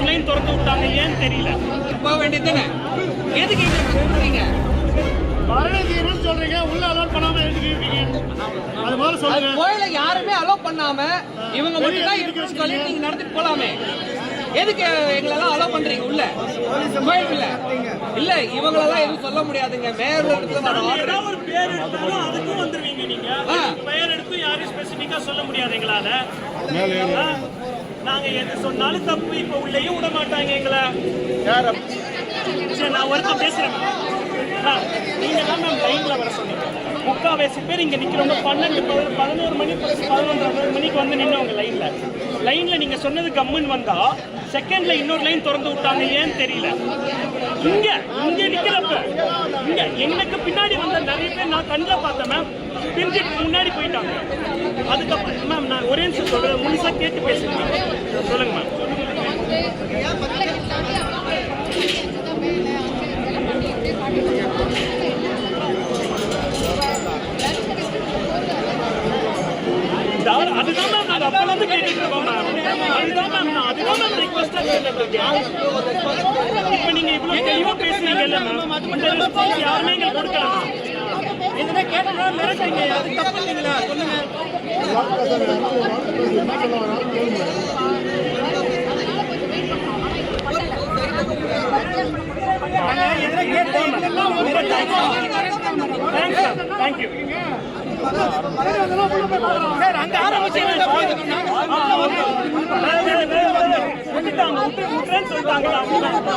இன்னொரு லைன் திறந்து விட்டாங்க, ஏன்னு தெரியல. போக வேண்டியதுதானே? எதுக்கு இங்க சொல்றீங்க? பழனிதீரன் சொல்றீங்க, உள்ள அலோட் பண்ணாம எதுக்கு இருக்கீங்க? அது மாதிரி சொல்லுங்க. கோயில யாருமே அலோவ் பண்ணாம இவங்க மட்டும் தான் இருக்குன்னு சொல்லி நீங்க நடத்திட்டு போலாமே. எதுக்கு எங்களெல்லாம் அலோவ் பண்றீங்க உள்ள கோயிலுக்குள்ள? இல்ல இவங்களெல்லாம் எதுவும் சொல்ல முடியாதுங்க. மேயர் ஏதாவது ஒரு பேர் எடுத்தாலும் அதுக்கும் வந்துருவீங்க நீங்க. பெயர் எடுத்து யாரையும் ஸ்பெசிபிக்கா சொல்ல முடியாது எங்களால. நாங்க எது சொன்னாலும் தப்பு. இப்ப உள்ளேயும் விட மாட்டாங்க எங்களை. சரி, நான் ஒருத்தர் பேசுறேன். நீங்க தான் மேம் லைன்ல வர சொன்னீங்க. முக்கால்வாசி பேர் இங்க நிக்கிறவங்க 12, 11 மணி 11:30 மணிக்கு வந்து நின்னவங்க லைன்ல நீங்க சொன்னது கம்முன்னு வந்தா செகண்ட்ல இன்னொரு லைன் திறந்து விட்டாங்க, ஏன்னு தெரியல. இங்க நிக்கிறப்ப இங்க எனக்கு பின்னாடி வந்த நிறைய பேர் நான் கண்ணில் பார்த்தேன் மேம், பிரிஞ்சுட்டு முன்னாடி போயிட்டாங்க. அதுக்கப்புறம் மேம் நான் ஒரே நிமிஷம் சொல்றேன், முழுசா கேட்டு பேசுங்க. சொல்லுங்க மேம். அதுதான் மேம் நாங்கள் அப்போலேருந்து கேட்டுட்டு இருக்கோம் மேம். அதுதான் மேம் ரிக்வஸ்டா கேட்டுட்டு இருக்கேன். இப்போ நீங்க இவ்வளோ தெளிவாக பேசுனீங்கல்ல மேம், இந்த ரெஸ்பான்ஸ் யாருமே எங்களுக்கு கொடுக்கல மேம். இதனை கேட்டா மிரட்டுறீங்க, அது தப்பு இல்லைங்களா? சொல்லுங்க. Thank you sir. அங்க ஆரம்பிச்சு சொல்லிட்டாங்க.